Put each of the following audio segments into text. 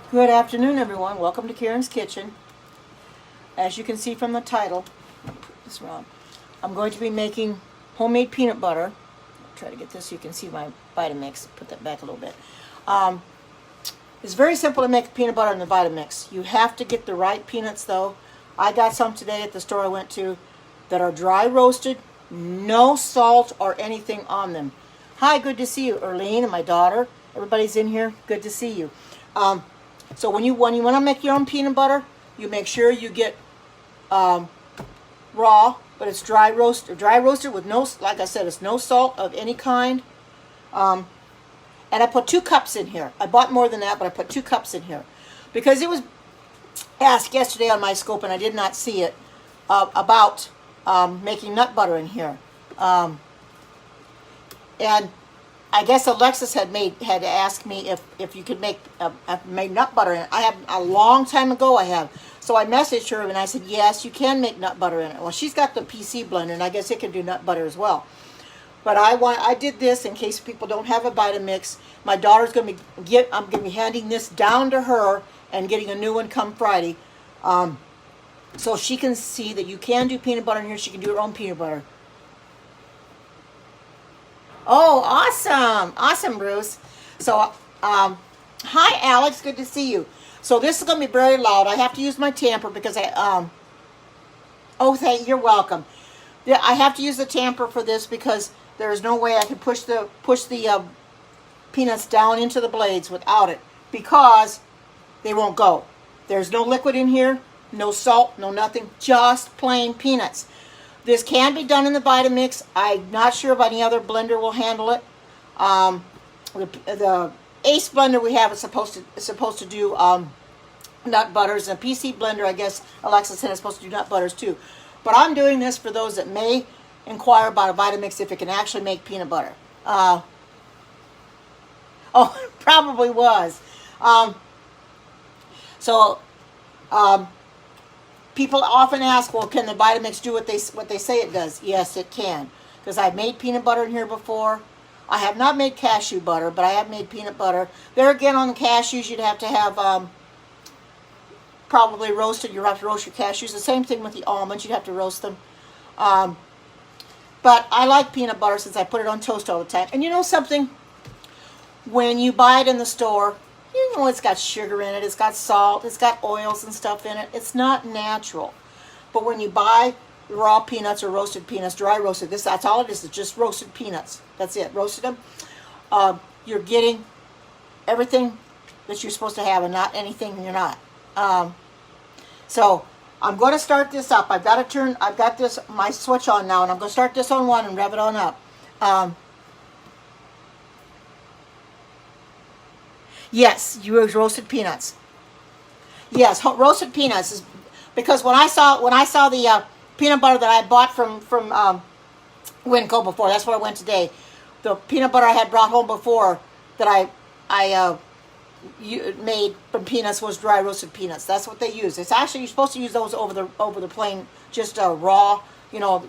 Good afternoon, everyone. Welcome to Karen's Kitchen. As you can see from the title, put this around. I'm going to be making homemade peanut butter. I'll try to get this so you can see my vitamix. Put that back a little bit. It's very simple to make peanut butter in the vitamix. You have to get the right peanuts, though. I got some today at the store I went to that are dry roasted, no salt or anything on them. Hi, good to see you, Erlene and my daughter. Everybody's in here. Good to see you. So when you want to make your own peanut butter, you make sure you get raw, but it's dry roasted with no, like I said, it's no salt of any kind. And I put 2 cups in here. I bought more than that, but I put 2 cups in here because it was asked yesterday on my scope, and I did not see it about making nut butter in here. And I guess Alexis had asked me if you could make made nut butter in it. I have a long time ago. I have. So I messaged her and I said, yes, you can make nut butter in it. Well, she's got the PC blender, and I guess it can do nut butter as well. But I did this in case people don't have a Vitamix. My daughter's I'm going to be handing this down to her and getting a new one come Friday, so she can see that you can do peanut butter in here. She can do her own peanut butter. Oh, awesome. Awesome, Bruce. So, hi, Alex. Good to see you. So this is going to be very loud. I have to use my tamper because you're welcome. Yeah, I have to use the tamper for this because there is no way I can push the peanuts down into the blades without it because they won't go. There's no liquid in here, no salt, no nothing, just plain peanuts. This can be done in the Vitamix. I'm not sure if any other blender will handle it. The Ace blender we have is supposed to do nut butters. And a PC blender, I guess Alexa said, is supposed to do nut butters too. But I'm doing this for those that may inquire about a Vitamix if it can actually make peanut butter. It probably was. People often ask, well, can the Vitamix do what they say it does? Yes, it can. Because I've made peanut butter in here before. I have not made cashew butter, but I have made peanut butter. There again, on the cashews, you'd have to have probably roasted. You have to roast your cashews. The same thing with the almonds. You'd have to roast them. But I like peanut butter since I put it on toast all the time. And you know something? When you buy it in the store, you know it's got sugar in it, it's got salt, it's got oils and stuff in it. It's not natural. But when you buy raw peanuts or roasted peanuts, dry roasted, that's all it is. It's just roasted peanuts. That's it. Roasted them. You're getting everything that you're supposed to have and not anything you're not. So I'm going to start this up. I've got my switch on now, and I'm going to start this on 1 and rev it on up. Yes, you use roasted peanuts. Yes, roasted peanuts is because when I saw the peanut butter that I bought from Winco before, that's where I went today. The peanut butter I had brought home before that I made from peanuts was dry roasted peanuts. That's what they use. It's actually, you're supposed to use those over the plain, just raw.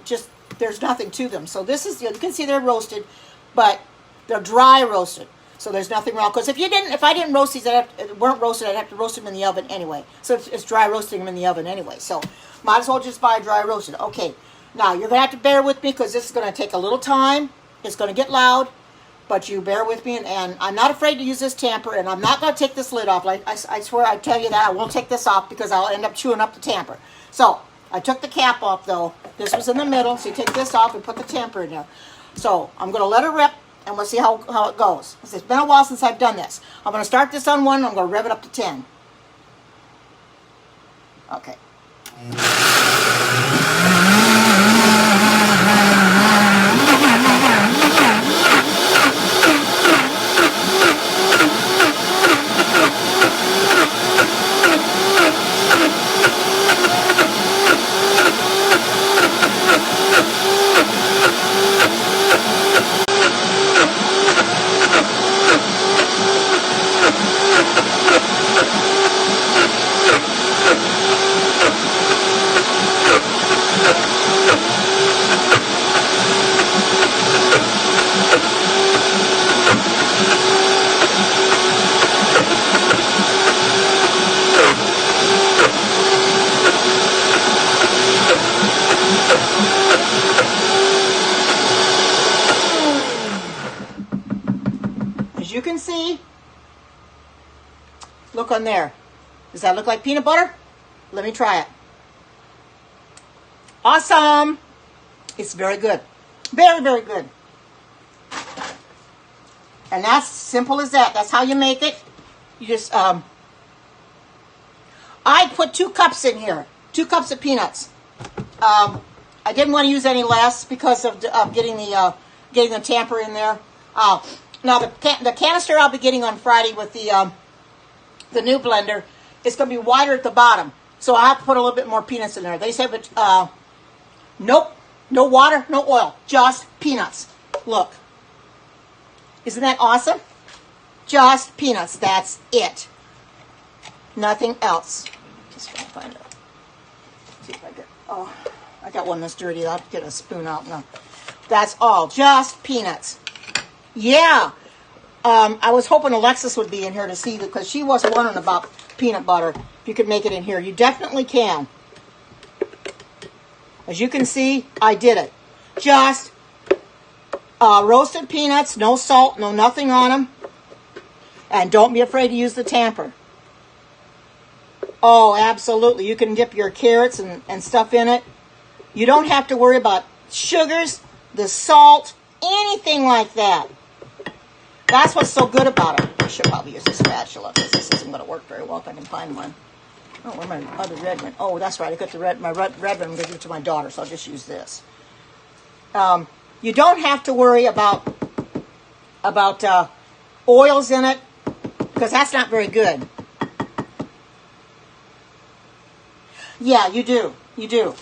Just there's nothing to them. So this is, you can see they're roasted, but they're dry roasted. So there's nothing wrong. Because if I didn't roast these, weren't roasted, I'd have to roast them in the oven anyway. So it's dry roasting them in the oven anyway. So might as well just buy dry roasted. Okay, now you're going to have to bear with me because this is going to take a little time. It's going to get loud, but you bear with me. And I'm not afraid to use this tamper, and I'm not going to take this lid off. Like I swear, I tell you that I won't take this off because I'll end up chewing up the tamper. So I took the cap off though. This was in the middle, so you take this off and put the tamper in there. So I'm going to let it rip. And we'll see how it goes. It's been a while since I've done this. I'm going to start this on 1, and I'm going to rev it up to 10. Okay. As you can see, look on there. Does that look like peanut butter? Let me try it. Awesome. It's very good. Very, very good. And that's simple as that. That's how you make it. You just, I put 2 cups in here. 2 cups of peanuts. I didn't want to use any less because of getting the tamper in there. Now the canister I'll be getting on Friday with the new blender is going to be wider at the bottom, so I have to put a little bit more peanuts in there. They say, but nope, no water, no oil, just peanuts. Look, isn't that awesome? Just peanuts. That's it. Nothing else. Just trying to find it. See if I get. Oh, I got one that's dirty. I'll have to get a spoon out now. That's all. Just peanuts. Yeah. I was hoping Alexis would be in here to see, because she was wondering about peanut butter. If you could make it in here. You definitely can. As you can see, I did it. Just roasted peanuts, no salt, no nothing on them. And don't be afraid to use the tamper. Oh, absolutely. You can dip your carrots and stuff in it. You don't have to worry about sugars, the salt, anything like that. That's what's so good about it. I should probably use a spatula because this isn't going to work very well if I can find one. Oh, where's my other red one? Oh, that's right. I got my red one. I'm going to give it to my daughter, so I'll just use this. You don't have to worry about oils in it, because that's not very good. Yeah, you do. You do.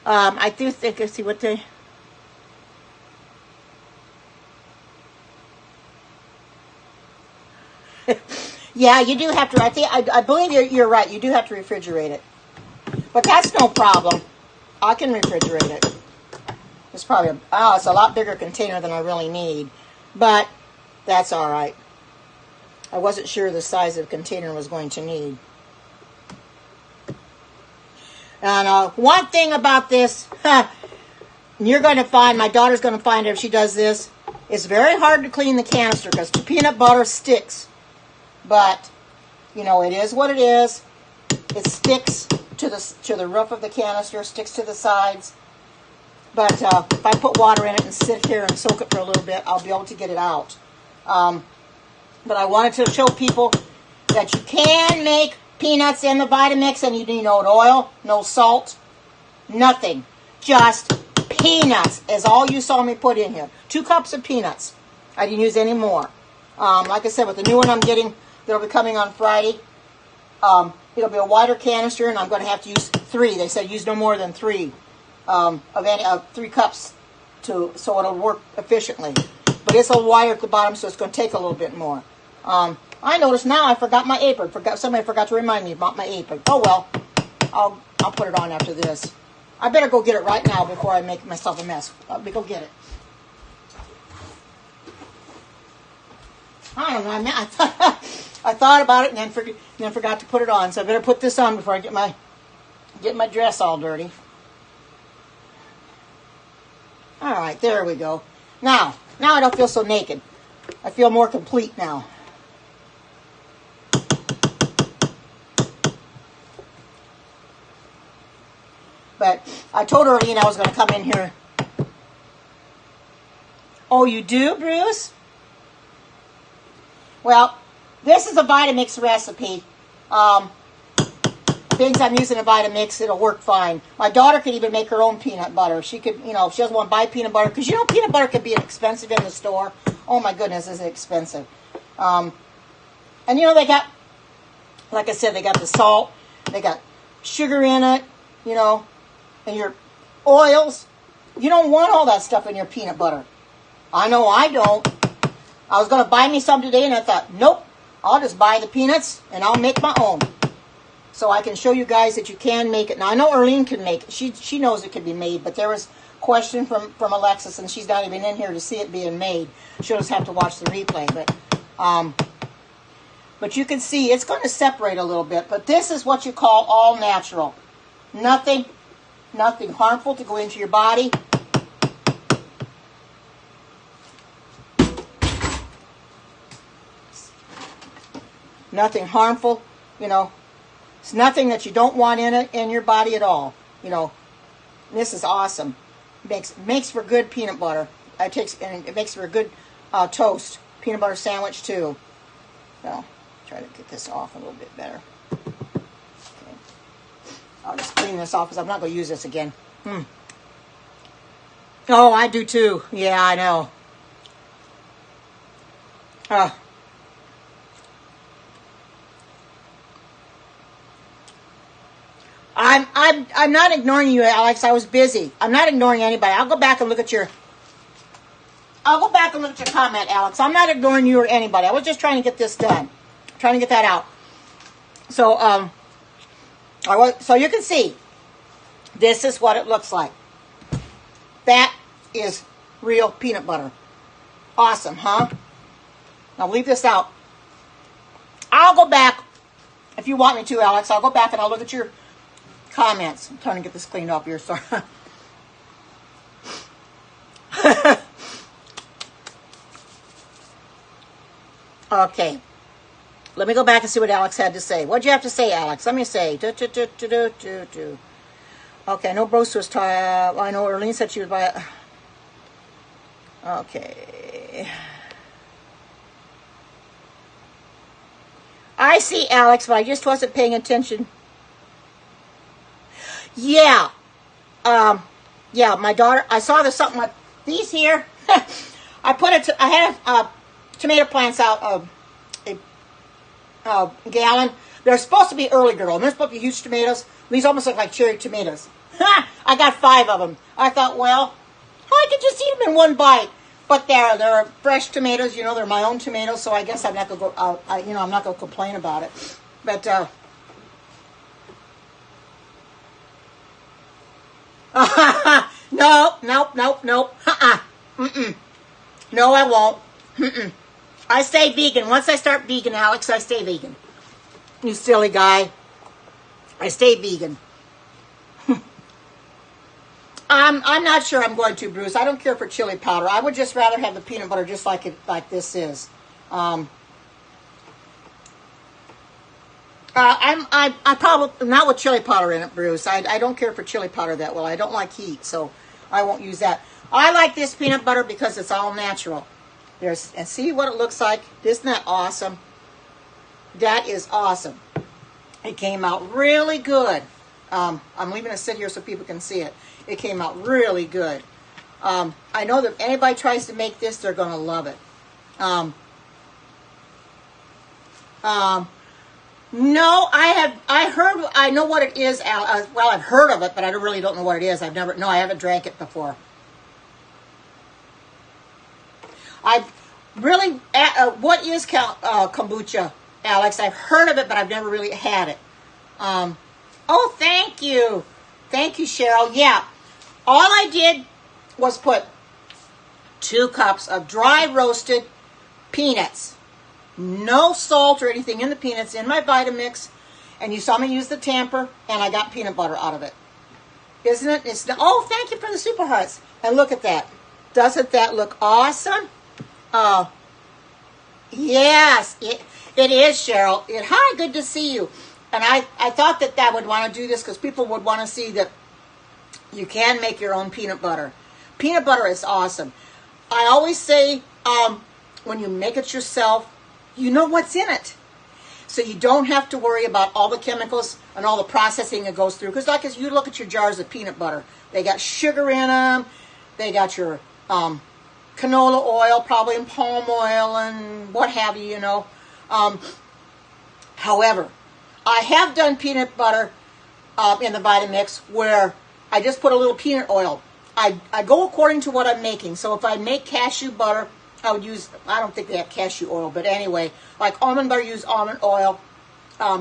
I do think, let's see what they... Yeah, you do have to. I believe you're right. You do have to refrigerate it, but that's no problem. I can refrigerate it. It's probably it's a lot bigger container than I really need, but that's all right. I wasn't sure the size of container I was going to need. And one thing about this, you're going to find, my daughter's going to find it if she does this, it's very hard to clean the canister because the peanut butter sticks. But, you know, it is what it is. It sticks to the roof of the canister, sticks to the sides. But if I put water in it and sit here and soak it for a little bit, I'll be able to get it out. But I wanted to show people that you can make peanuts in the Vitamix, and you need no oil, no salt, nothing. Just peanuts is all you saw me put in here. 2 cups of peanuts. I didn't use any more. Like I said, with the new one I'm getting, that'll be coming on Friday, it'll be a wider canister, and I'm going to have to use 3. They said use no more than 3 of 3 cups so it'll work efficiently. But it's a little wider at the bottom, so it's going to take a little bit more. I noticed now I forgot my apron. Somebody forgot to remind me about my apron. Oh well, I'll put it on after this. I better go get it right now before I make myself a mess. Let me go get it. I don't know. I thought about it and then forgot to put it on. So I better put this on before I get my dress all dirty. All right, there we go. Now I don't feel so naked. I feel more complete now. But I told Earlene I was going to come in here. Oh, you do, Bruce? Well, this is a Vitamix recipe. Things I'm using a Vitamix, it'll work fine. My daughter could even make her own peanut butter. She could, you know, if she doesn't want to buy peanut butter, because you know peanut butter can be expensive in the store. Oh my goodness, is it expensive. And you know, they got, like I said, they got the salt, they got sugar in it, you know, and your oils. You don't want all that stuff in your peanut butter. I know I don't. I was going to buy me some today, and I thought, nope, I'll just buy the peanuts, and I'll make my own. So I can show you guys that you can make it. Now, I know Earlene can make it. She knows it can be made, but there was a question from Alexis, and she's not even in here to see it being made. She'll just have to watch the replay. But you can see it's going to separate a little bit. But this is what you call all natural. Nothing harmful to go into your body. Nothing harmful, you know. It's nothing that you don't want in it in your body at all, you know. This is awesome. Makes for good peanut butter. It makes for a good toast peanut butter sandwich too. So try to get this off a little bit better. Okay. I'll just clean this off because I'm not going to use this again. Oh, I do too. Yeah, I know. I'm not ignoring you, Alex. I was busy. I'm not ignoring anybody. I'll go back and look at your comment, Alex. I'm not ignoring you or anybody. I was just trying to get this done. Trying to get that out. So so you can see this is what it looks like. That is real peanut butter. Awesome, huh? Now leave this out. I'll go back if you want me to, Alex. I'll go back and I'll look at your comments. I'm trying to get this cleaned up here. Sorry. Okay. Let me go back and see what Alex had to say. What'd you have to say, Alex? Let me say. Okay, no broasters tie. I know Erlene said she would buy it. Okay. I see, Alex, but I just wasn't paying attention. Yeah. Yeah, my daughter, I saw there's something like these here. I had tomato plants out a gallon. They're supposed to be early girl, and they're supposed to be huge tomatoes. These almost look like cherry tomatoes. I got 5 of them. I thought, well, I could just eat them in one bite. But they're fresh tomatoes, you know, they're my own tomatoes, so I guess I'm not gonna go. I'm not gonna complain about it. But no. No, I won't. I stay vegan. Once I start vegan, Alex, I stay vegan. You silly guy. I stay vegan. I'm not sure I'm going to, Bruce. I don't care for chili powder. I would just rather have the peanut butter just like this is. I probably not with chili powder in it, Bruce. I don't care for chili powder that well. I don't like heat, so I won't use that. I like this peanut butter because it's all natural. And see what it looks like. Isn't that awesome? That is awesome. It came out really good. I'm leaving it sit here so people can see it. It came out really good. I know that if anybody tries to make this, they're going to love it. No, I know what it is. Well, I've heard of it, but I really don't know what it is. I haven't drank it before. What is kombucha, Alex? I've heard of it, but I've never really had it. Oh, thank you. Thank you, Cheryl. Yeah. All I did was put 2 cups of dry roasted peanuts. No salt or anything in the peanuts in my Vitamix. And you saw me use the tamper, and I got peanut butter out of it. Isn't it? Oh, thank you for the super hearts. And look at that. Doesn't that look awesome? Yes, it is, Cheryl. Hi, good to see you. And I thought that I would want to do this because people would want to see that you can make your own peanut butter. Peanut butter is awesome. I always say when you make it yourself, you know what's in it. So you don't have to worry about all the chemicals and all the processing it goes through. Because like as you look at your jars of peanut butter, they got sugar in them. They got your canola oil, probably, and palm oil and what have you, you know. However, I have done peanut butter in the Vitamix where I just put a little peanut oil. I go according to what I'm making. So if I make cashew butter, I would use, I don't think they have cashew oil, but anyway, like almond butter, use almond oil.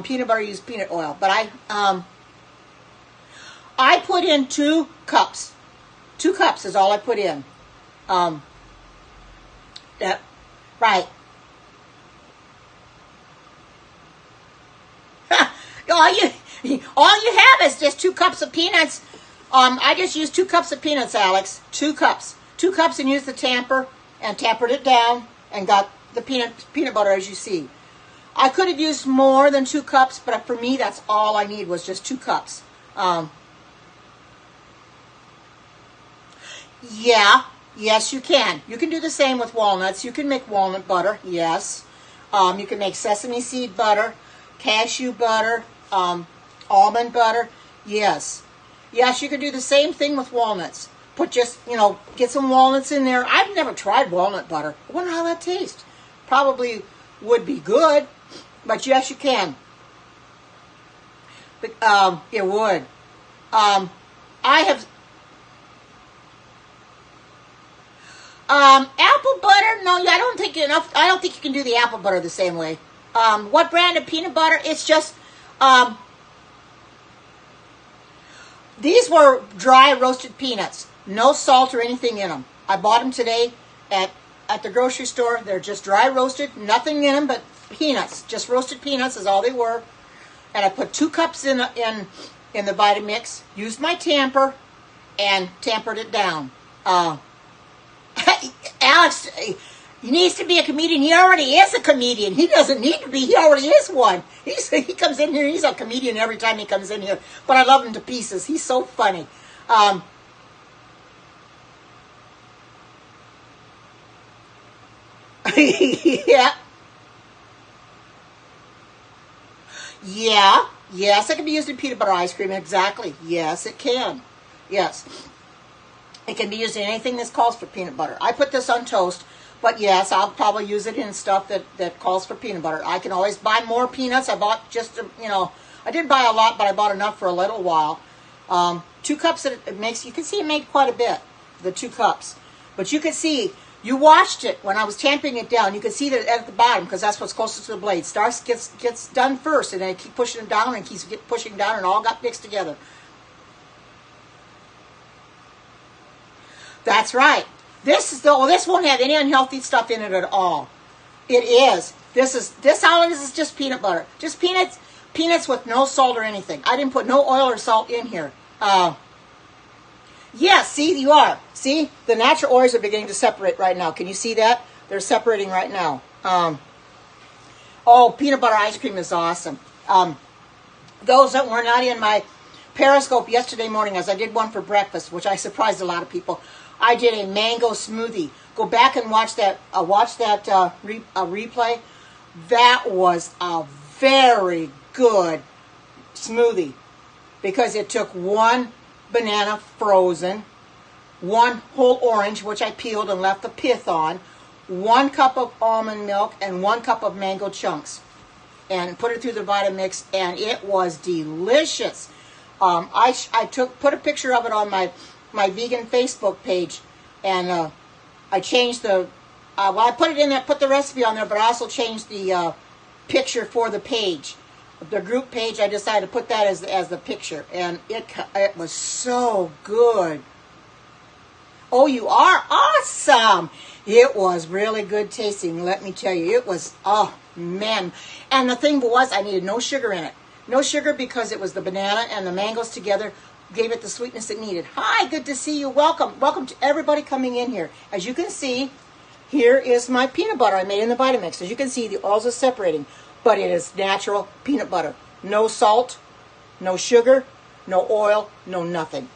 Peanut butter, use peanut oil. But I put in 2 cups. 2 cups is all I put in. Right. All you have is just 2 cups of peanuts. I just used 2 cups of peanuts, Alex. 2 cups. 2 cups and used the tamper and tampered it down and got the peanut butter as you see. I could have used more than 2 cups, but for me, that's all I need was just 2 cups. Yeah, yes, you can. You can do the same with walnuts. You can make walnut butter, yes. You can make sesame seed butter, cashew butter, almond butter, yes. Yes, you can do the same thing with walnuts. Put just, get some walnuts in there. I've never tried walnut butter. I wonder how that tastes. Probably would be good, but yes, you can. But, it would. I have... apple butter? No, I don't think enough. I don't think you can do the apple butter the same way. What brand of peanut butter? It's just, these were dry roasted peanuts. No salt or anything in them. I bought them today at the grocery store. They're just dry roasted. Nothing in them but peanuts. Just roasted peanuts is all they were. And I put 2 cups in the vitamix. Used my tamper and tampered it down. Alex, he needs to be a comedian. He already is a comedian. He doesn't need to be. He already is one. He comes in here. He's a comedian every time he comes in here. But I love him to pieces. He's so funny. Yeah. Yeah. Yes, it can be used in peanut butter ice cream. Exactly. Yes, it can. Yes. It can be used in anything that calls for peanut butter. I put this on toast, but yes, I'll probably use it in stuff that calls for peanut butter. I can always buy more peanuts. I bought just, I didn't buy a lot, but I bought enough for a little while. 2 cups, it makes, you can see it made quite a bit, the 2 cups. But you can see, you watched it when I was tamping it down. You can see that at the bottom, because that's what's closest to the blade. Gets done first, and then I keep pushing it down and keeps pushing down, and all got mixed together. That's right. This won't have any unhealthy stuff in it at all. It is. This all it is just peanut butter. Just peanuts with no salt or anything. I didn't put no oil or salt in here. Yes, see, you are. See, the natural oils are beginning to separate right now. Can you see that? They're separating right now. Peanut butter ice cream is awesome. Those that were not in my Periscope yesterday morning, as I did one for breakfast, which I surprised a lot of people, I did a mango smoothie. Go back and watch that. Replay. That was a very good smoothie because it took 1 banana frozen, 1 whole orange, which I peeled and left the pith on, 1 cup of almond milk, and 1 cup of mango chunks, and put it through the Vitamix, and it was delicious. I put a picture of it on my vegan Facebook page, and I changed I put it in there, put the recipe on there, but I also changed the picture for the page. The group page, I decided to put that as the picture, and it was so good. Oh, you are awesome. It was really good tasting, let me tell you. It was, oh, man. And the thing was, I needed no sugar in it. No sugar because it was the banana and the mangoes together gave it the sweetness it needed. Hi, good to see you. Welcome. Welcome to everybody coming in here. As you can see, here is my peanut butter I made in the Vitamix. As you can see, the oils are separating, but it is natural peanut butter. No salt, no sugar, no oil, no nothing.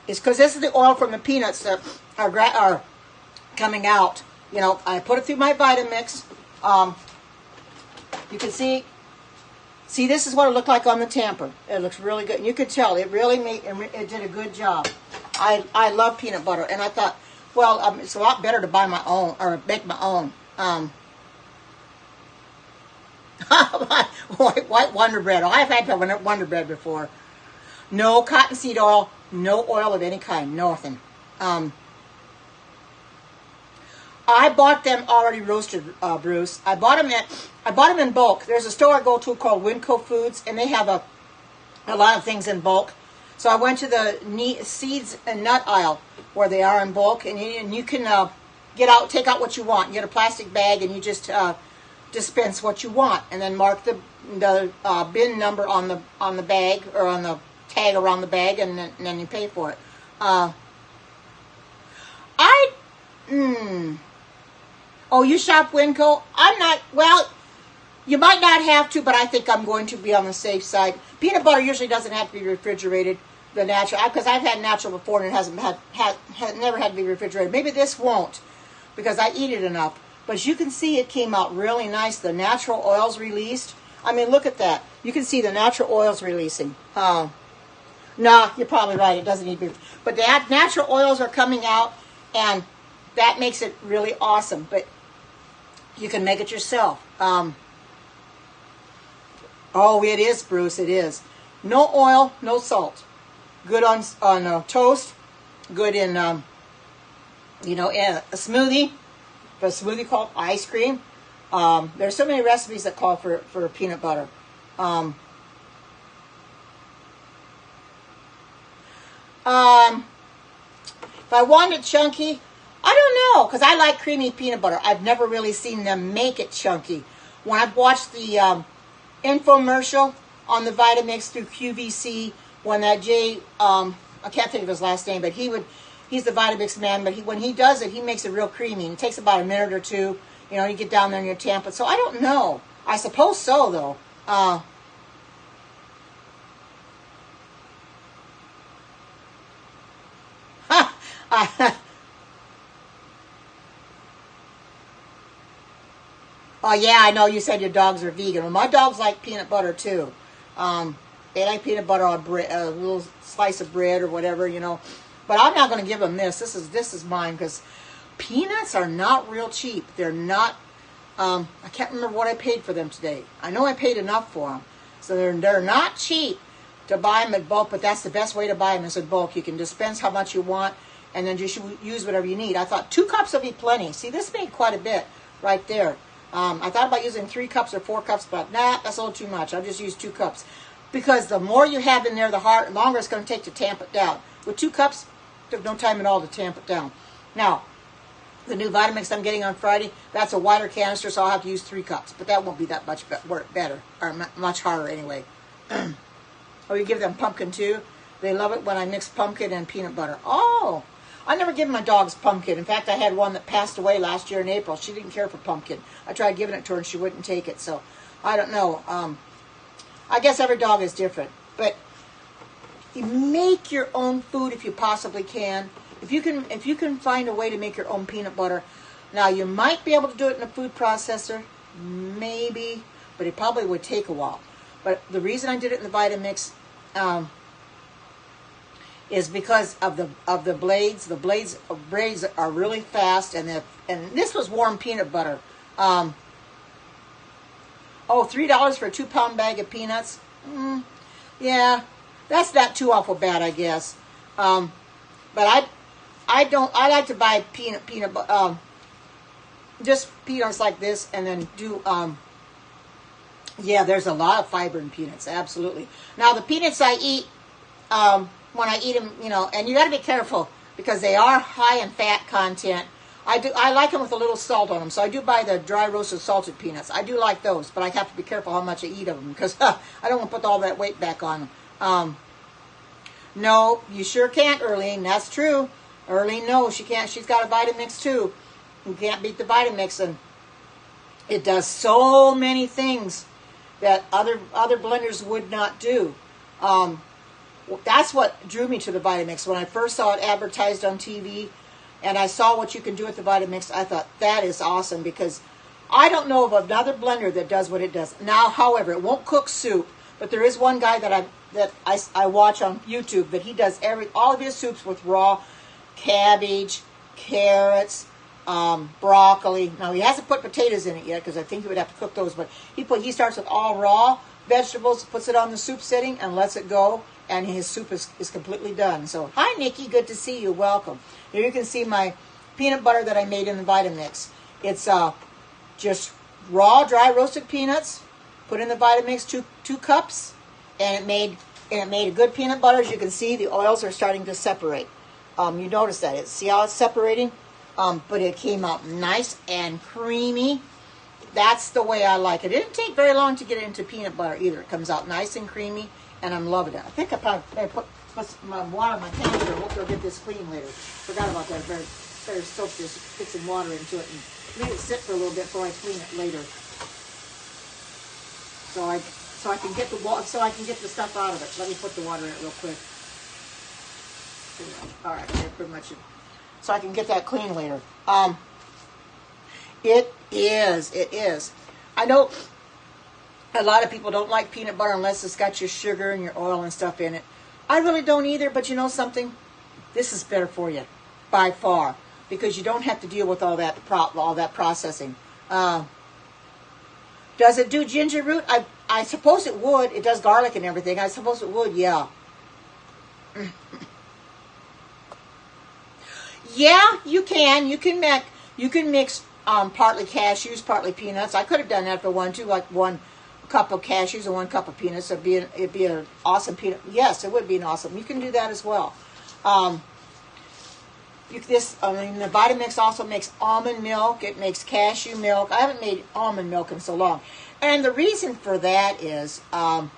It's because this is the oil from the peanuts that are coming out. I put it through my Vitamix. You can see, this is what it looked like on the tamper. It looks really good. And you could tell it really it did a good job. I love peanut butter, and I thought, well, it's a lot better to buy my own or make my own. White Wonder Bread. Oh, I've had Wonder Bread before. No cottonseed oil, no oil of any kind, nothing. I bought them already roasted, Bruce. I bought them in bulk. There's a store I go to called Winco Foods, and they have a lot of things in bulk. So I went to the seeds and nut aisle where they are in bulk, and you can take out what you want. You get a plastic bag, and you just dispense what you want, and then mark the bin number on the bag or on the tag around the bag, and then you pay for it. Oh, you shop Winco? I'm not, well, You might not have to, but I think I'm going to be on the safe side. Peanut butter usually doesn't have to be refrigerated. The natural, because I've had natural before and it hasn't never had to be refrigerated. Maybe this won't, because I eat it enough. But as you can see, it came out really nice. The natural oils released. I mean, look at that. You can see the natural oils releasing. No, you're probably right. It doesn't need to be. But the natural oils are coming out, and that makes it really awesome. But you can make it yourself. Oh, it is, Bruce. It is. No oil, no salt. Good on toast. Good in, in a smoothie. For a smoothie called ice cream. There's so many recipes that call for peanut butter. If I want it chunky, I don't know, because I like creamy peanut butter. I've never really seen them make it chunky. When I've watched the infomercial on the Vitamix through QVC, when that Jay, I can't think of his last name, but he's the Vitamix man, but when he does it, he makes it real creamy. And it takes about a minute or two. You get down there and you tamp it. So I don't know. I suppose so, though. Oh, yeah, I know you said your dogs are vegan. Well, my dogs like peanut butter, too. They like peanut butter on bread, a little slice of bread or whatever, But I'm not going to give them this. This is mine, because peanuts are not real cheap. They're not, I can't remember what I paid for them today. I know I paid enough for them. So they're not cheap to buy them at bulk, but that's the best way to buy them is at bulk. You can dispense how much you want, and then just use whatever you need. I thought 2 cups would be plenty. See, this made quite a bit right there. I thought about using 3 cups or 4 cups, but nah, that's a little too much. I'll just use 2 cups. Because the more you have in there, the longer it's going to take to tamp it down. With 2 cups, it took no time at all to tamp it down. Now, the new Vitamix I'm getting on Friday, that's a wider canister, so I'll have to use 3 cups. But that won't be that much better, or much harder anyway. Oh, you give them pumpkin too? They love it when I mix pumpkin and peanut butter. Oh, I never give my dogs pumpkin. In fact, I had one that passed away last year in April. She didn't care for pumpkin. I tried giving it to her and she wouldn't take it. So, I don't know. I guess every dog is different. But you make your own food if you possibly can. If you can find a way to make your own peanut butter. Now, you might be able to do it in a food processor. Maybe. But it probably would take a while. But the reason I did it in the Vitamix is because of the blades. The blades are really fast, and this was warm peanut butter. $3 for a 2-pound bag of peanuts. Yeah, that's not too awful bad, I guess. But I like to buy peanut butter, just peanuts like this, and then do yeah, there's a lot of fiber in peanuts, absolutely. Now the peanuts I eat, when I eat them, and you got to be careful because they are high in fat content. I like them with a little salt on them, so I do buy the dry roasted salted peanuts. I do like those, but I have to be careful how much I eat of them because I don't want to put all that weight back on them. No, you sure can't, Erlene. That's true. Erlene, no, she can't. She's got a Vitamix too. You can't beat the Vitamix, and it does so many things that other blenders would not do. That's what drew me to the Vitamix. When I first saw it advertised on TV and I saw what you can do with the Vitamix, I thought that is awesome because I don't know of another blender that does what it does. Now, however, it won't cook soup, but there is one guy that I watch on YouTube that he does all of his soups with raw cabbage, carrots, broccoli. Now, he hasn't put potatoes in it yet because I think he would have to cook those, but he starts with all raw vegetables, puts it on the soup setting, and lets it go, and his soup is completely done. So, hi, Nikki. Good to see you. Welcome. Here you can see my peanut butter that I made in the Vitamix. It's just raw, dry roasted peanuts, put in the Vitamix, 2 cups, and it made a good peanut butter. As you can see, the oils are starting to separate. You notice that. See how it's separating? But it came out nice and creamy. That's the way I like it. It didn't take very long to get it into peanut butter either. It comes out nice and creamy, and I'm loving it. I think I probably better put some water in my canister. I hope they'll get this clean later. Forgot about that. Better soak this, put some water into it, and leave it sit for a little bit before I clean it later. So I can get the stuff out of it. Let me put the water in it real quick. All right, pretty much. So I can get that clean later. It is. I know a lot of people don't like peanut butter unless it's got your sugar and your oil and stuff in it. I really don't either, but you know something? This is better for you, by far, because you don't have to deal with all that processing. Does it do ginger root? I suppose it would. It does garlic and everything. I suppose it would, yeah. Yeah, you can. You can mix partly cashews, partly peanuts. I could have done that for one too, like 1 cup of cashews and 1 cup of peanuts. It'd be an awesome peanut. Yes, it would be an awesome. You can do that as well. The Vitamix also makes almond milk. It makes cashew milk. I haven't made almond milk in so long. And the reason for that is, oh,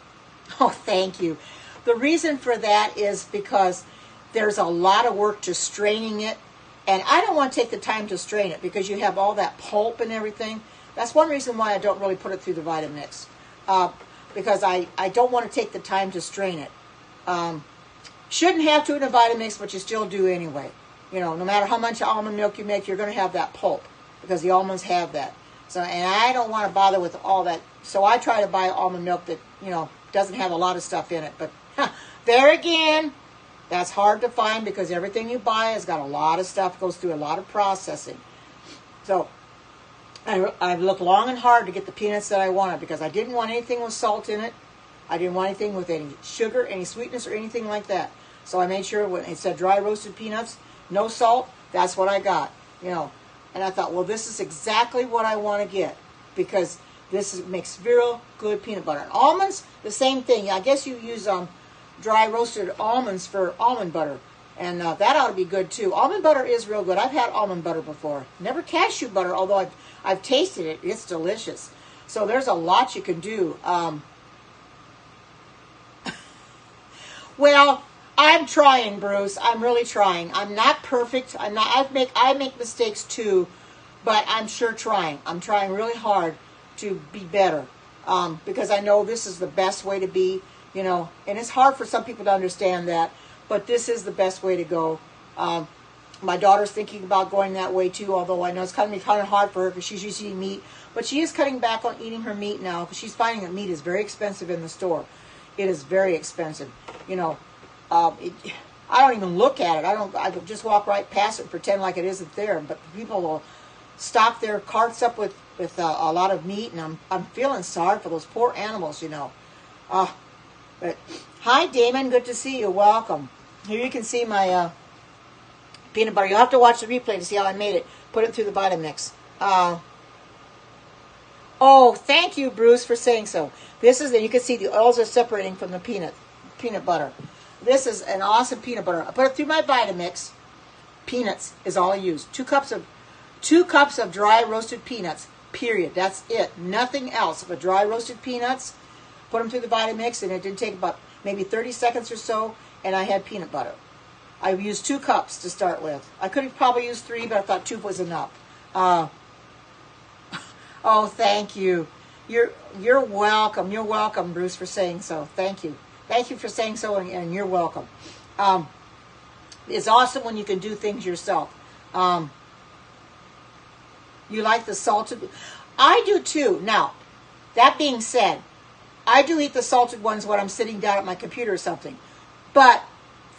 thank you. The reason for that is because there's a lot of work to straining it. And I don't want to take the time to strain it because you have all that pulp and everything. That's one reason why I don't really put it through the Vitamix. Because I don't want to take the time to strain it. Shouldn't have to in a Vitamix, but you still do anyway. You know, no matter how much almond milk you make, you're going to have that pulp because the almonds have that. So, and I don't want to bother with all that. So I try to buy almond milk that, you know, doesn't have a lot of stuff in it. But there again, that's hard to find because everything you buy has got a lot of stuff, goes through a lot of processing. So I looked long and hard to get the peanuts that I wanted because I didn't want anything with salt in it. I didn't want anything with any sugar, any sweetness, or anything like that. So I made sure when it said dry roasted peanuts, no salt, that's what I got, you know. And I thought, well, this is exactly what I want to get because makes real good peanut butter. And almonds, the same thing. I guess you use dry roasted almonds for almond butter. And that ought to be good too. Almond butter is real good. I've had almond butter before. Never cashew butter, although I've tasted it. It's delicious. So there's a lot you can do. Well, I'm trying, Bruce. I'm really trying. I'm not perfect. I make mistakes too, but I'm sure trying. I'm trying really hard to be better because I know this is the best way to be, you know. And it's hard for some people to understand that, but this is the best way to go. My daughter's thinking about going that way too, although I know it's kind of hard for her because she's used to eating meat. But she is cutting back on eating her meat now because she's finding that meat is very expensive in the store. It is very expensive, you know. I don't even look at it. I just walk right past it and pretend like it isn't there. But people will stock their carts up with a lot of meat, and I'm feeling sorry for those poor animals, you know. But hi, Damon. Good to see you. Welcome. Here you can see my peanut butter. You'll have to watch the replay to see how I made it. Put it through the Vitamix. Oh, thank you, Bruce, for saying so. You can see the oils are separating from the peanut butter. This is an awesome peanut butter. I put it through my Vitamix. Peanuts is all I use. 2 cups of dry roasted peanuts. Period. That's it. Nothing else. But dry roasted peanuts. Put them through the Vitamix, and it did take about maybe 30 seconds or so, and I had peanut butter. I used 2 cups to start with. I could have probably used 3, but I thought 2 was enough. Oh, thank you. You're welcome. You're welcome, Bruce, for saying so. Thank you. Thank you for saying so, and you're welcome. It's awesome when you can do things yourself. You like the salted? I do too. Now, that being said, I do eat the salted ones when I'm sitting down at my computer or something. But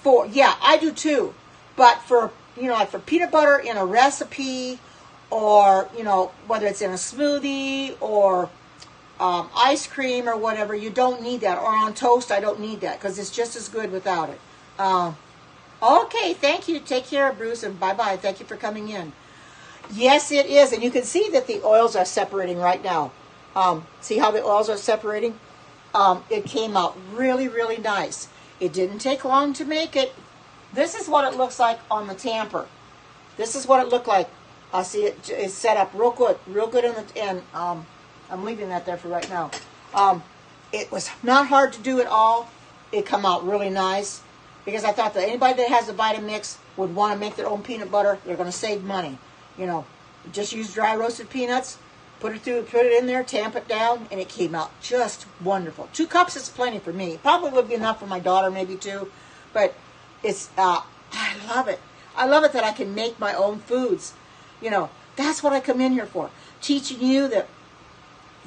I do too. But for like for peanut butter in a recipe, or whether it's in a smoothie or ice cream or whatever, you don't need that. Or on toast, I don't need that because it's just as good without it. Okay, thank you. Take care, Bruce, and bye-bye. Thank you for coming in. Yes, it is. And you can see that the oils are separating right now. See how the oils are separating? It came out really, really nice. It didn't take long to make it. This is what it looks like on the tamper. This is what it looked like. See, it's set up real good in the end. I'm leaving that there for right now. It was not hard to do at all. It come out really nice because I thought that anybody that has a Vitamix would want to make their own peanut butter. They're going to save money. Just use dry roasted peanuts. Put it in there, tamp it down, and it came out just wonderful. 2 cups is plenty for me. Probably would be enough for my daughter, maybe 2. But it's, I love it. I love it that I can make my own foods. You know, that's what I come in here for. Teaching you that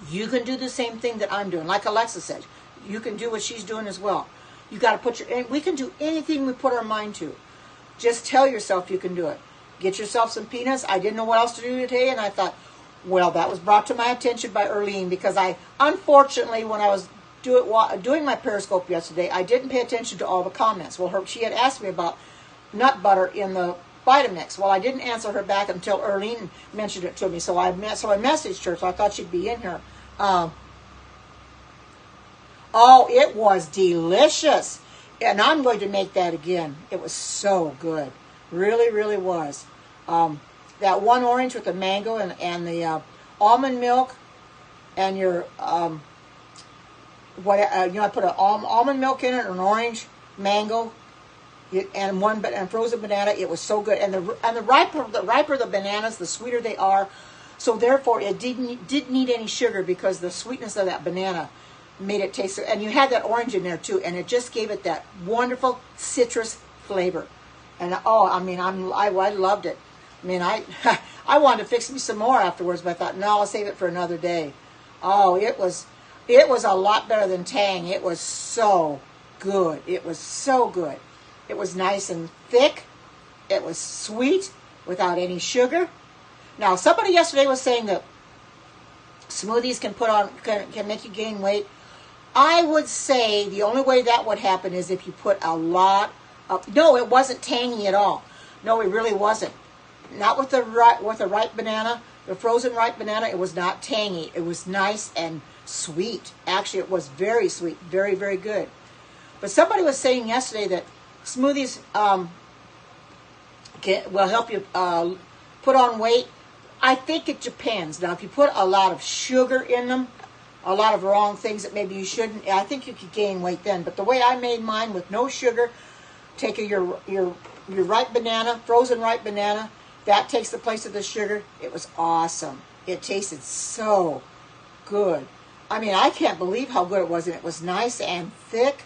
you can do the same thing that I'm doing. Like Alexa said, you can do what she's doing as well. You got to put we can do anything we put our mind to. Just tell yourself you can do it. Get yourself some peanuts. I didn't know what else to do today, and I thought, well, that was brought to my attention by Erlene, because unfortunately, when I was doing my Periscope yesterday, I didn't pay attention to all the comments. Well, she had asked me about nut butter in the vitamix. Well, I didn't answer her back until Erlene mentioned it to me, so I messaged her, so I thought she'd be in here. Oh, it was delicious, and I'm going to make that again. It was so good. Really, really was. That one orange with the mango and the almond milk, and your I put an almond milk in it, an orange, mango, and frozen banana. It was so good. And the riper the bananas, the sweeter they are. So therefore, it didn't need any sugar, because the sweetness of that banana made it taste. And you had that orange in there too, and it just gave it that wonderful citrus flavor. And I loved it. I mean, I wanted to fix me some more afterwards, but I thought, no, I'll save it for another day. Oh, it was a lot better than Tang. It was so good. It was so good. It was nice and thick. It was sweet without any sugar. Now, somebody yesterday was saying that smoothies can make you gain weight. I would say the only way that would happen is if you put a lot of... No, it wasn't tangy at all. No, it really wasn't. Not with the ripe banana, the frozen ripe banana. It was not tangy. It was nice and sweet. Actually, it was very sweet, very, very good. But somebody was saying yesterday that smoothies will help you put on weight. I think it depends. Now, if you put a lot of sugar in them, a lot of wrong things that maybe you shouldn't, I think you could gain weight then. But the way I made mine with no sugar, take your ripe banana, frozen ripe banana, that takes the place of the sugar. It was awesome. It tasted so good. I mean, I can't believe how good it was, and it was nice and thick.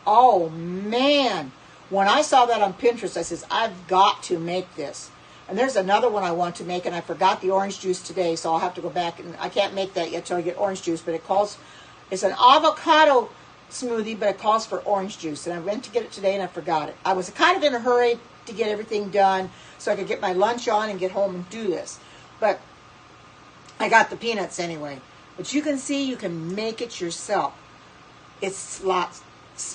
Oh, man. When I saw that on Pinterest, I says, I've got to make this. And there's another one I want to make, and I forgot the orange juice today, so I'll have to go back, and I can't make that yet till I get orange juice, but it's an avocado smoothie, but it calls for orange juice, and I went to get it today, and I forgot it. I was kind of in a hurry to get everything done so I could get my lunch on and get home and do this. But I got the peanuts anyway. But you can see you can make it yourself. It's lots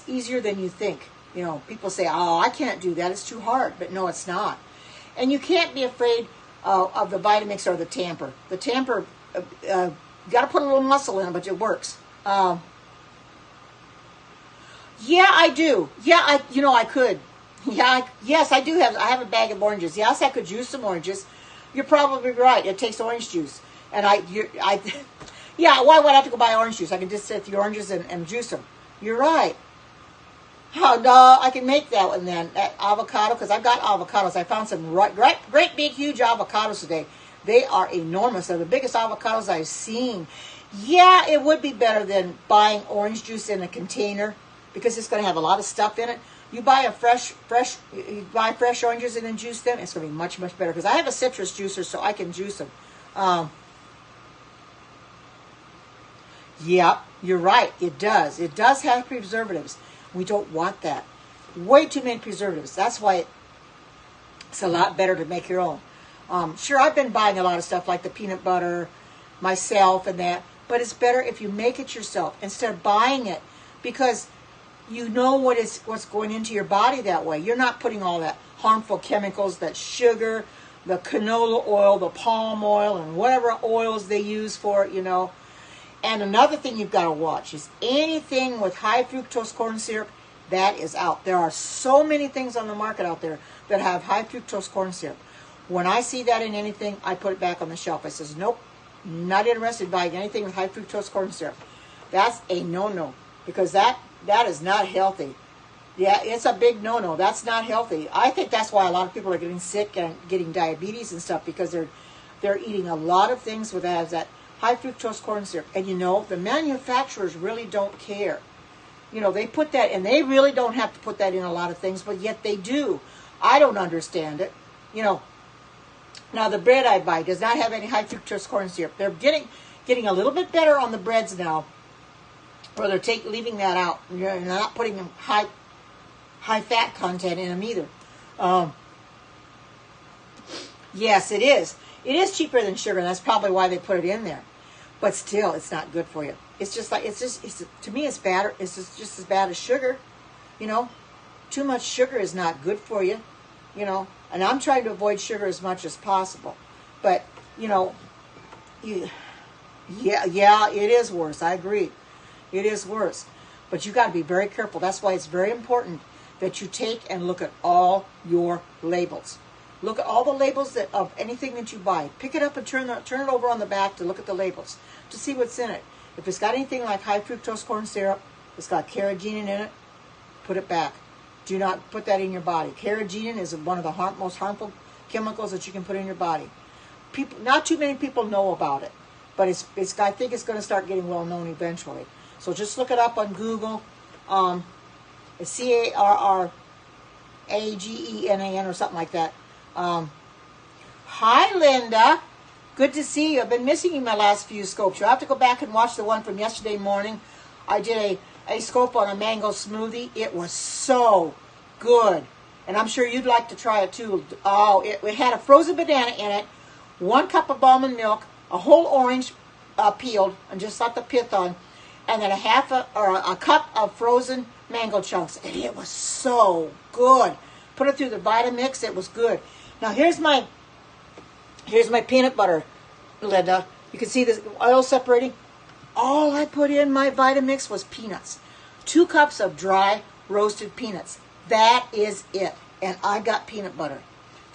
easier than you think. You know, people say, oh, I can't do that. It's too hard. But no, it's not. And you can't be afraid of the Vitamix or the tamper. The tamper, you got to put a little muscle in it, but it works. Yeah, I do. Yeah, I could. Yeah, yes, I do have. I have a bag of oranges. Yes, I could juice some oranges. You're probably right. It takes orange juice, and yeah. Why would I have to go buy orange juice? I can just set the oranges and juice them. You're right. Oh no, I can make that one then. That avocado, because I've got avocados. I found some great big huge avocados today. They are enormous. They're the biggest avocados I've seen. Yeah, it would be better than buying orange juice in a container, because it's going to have a lot of stuff in it. You buy you buy fresh oranges and then juice them. It's going to be much, much better, because I have a citrus juicer, so I can juice them. Yeah, you're right. It does. It does have preservatives. We don't want that. Way too many preservatives. That's why it's a lot better to make your own. Sure, I've been buying a lot of stuff like the peanut butter myself and that, but it's better if you make it yourself instead of buying it, because you know what's going into your body that way. You're not putting all that harmful chemicals, that sugar, the canola oil, the palm oil, and whatever oils they use for it, you know. And another thing you've got to watch is anything with high fructose corn syrup, that is out. There are so many things on the market out there that have high fructose corn syrup. When I see that in anything, I put it back on the shelf. I says, nope, not interested in buying anything with high fructose corn syrup. That's a no-no, because that is not healthy. Yeah, it's a big no-no. That's not healthy. I think that's why a lot of people are getting sick and getting diabetes and stuff, because they're eating a lot of things with that high fructose corn syrup. And you know, the manufacturers really don't care. You know, they put that, and they really don't have to put that in a lot of things, but yet they do. I don't understand it. You know, now the bread I buy does not have any high fructose corn syrup. They're getting a little bit better on the breads now, where they're leaving that out. They're not putting high fat content in them either. Yes, it is. It is cheaper than sugar, and that's probably why they put it in there. But still, it's not good for you. It's just like, to me, it's bad. It's just as bad as sugar. You know, too much sugar is not good for you. You know, and I'm trying to avoid sugar as much as possible. But, you know, yeah, it is worse. I agree. It is worse. But you got to be very careful. That's why it's very important that you take and look at all your labels. Look at all the labels of anything that you buy. Pick it up and turn it over on the back to look at the labels to see what's in it. If it's got anything like high fructose corn syrup, it's got carrageenan in it, put it back. Do not put that in your body. Carrageenan is one of the most harmful chemicals that you can put in your body. Not too many people know about it, but I think it's going to start getting well known eventually. So just look it up on Google. It's CARRAGENAN or something like that. Hi, Linda. Good to see you. I've been missing you my last few scopes. You'll have to go back and watch the one from yesterday morning. I did a scope on a mango smoothie. It was so good. And I'm sure you'd like to try it too. Oh, it had a frozen banana in it, 1 cup of almond milk, a whole orange peeled and just let the pith on, and then a cup of frozen mango chunks. And it was so good. Put it through the vitamix. It was good. Now here's my peanut butter, Linda. You can see this oil separating. All I put in my vitamix was peanuts. 2 cups of dry roasted peanuts. That is it. And I got peanut butter.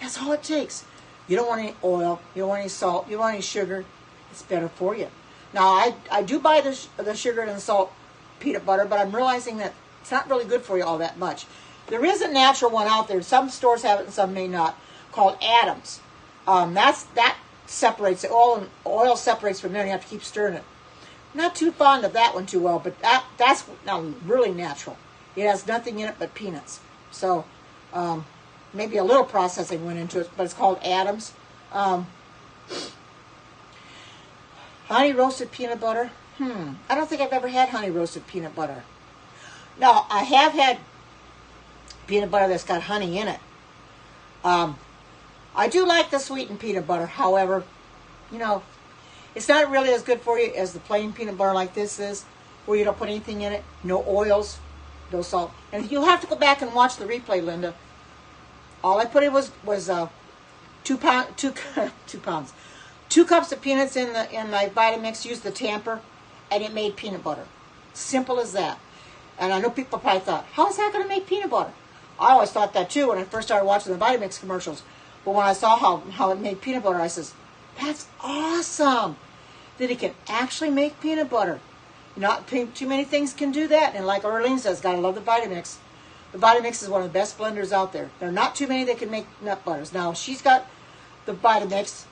That's all it takes. You don't want any oil. You don't want any salt. You don't want any sugar. It's better for you. Now, I do buy the sugar and salt peanut butter, but I'm realizing that it's not really good for you all that much. There is a natural one out there. Some stores have it and some may not, called Adams. That separates the oil, and oil separates from there, and you have to keep stirring it. Not too fond of that one too well, but that's now really natural. It has nothing in it but peanuts. So maybe a little processing went into it, but it's called Adams. Honey roasted peanut butter. I don't think I've ever had honey roasted peanut butter. Now, I have had peanut butter that's got honey in it. I do like the sweetened peanut butter. However, you know, it's not really as good for you as the plain peanut butter like this is, where you don't put anything in it, no oils, no salt. And you'll have to go back and watch the replay, Linda. All I put in was 2 pounds. 2 cups of peanuts in my Vitamix, used the tamper, and it made peanut butter. Simple as that. And I know people probably thought, how is that going to make peanut butter? I always thought that too when I first started watching the Vitamix commercials. But when I saw how it made peanut butter, I says, that's awesome that it can actually make peanut butter. Not too many things can do that. And like Arlene says, gotta love the Vitamix. The Vitamix is one of the best blenders out there. There are not too many that can make nut butters. Now, she's got the Vitamix.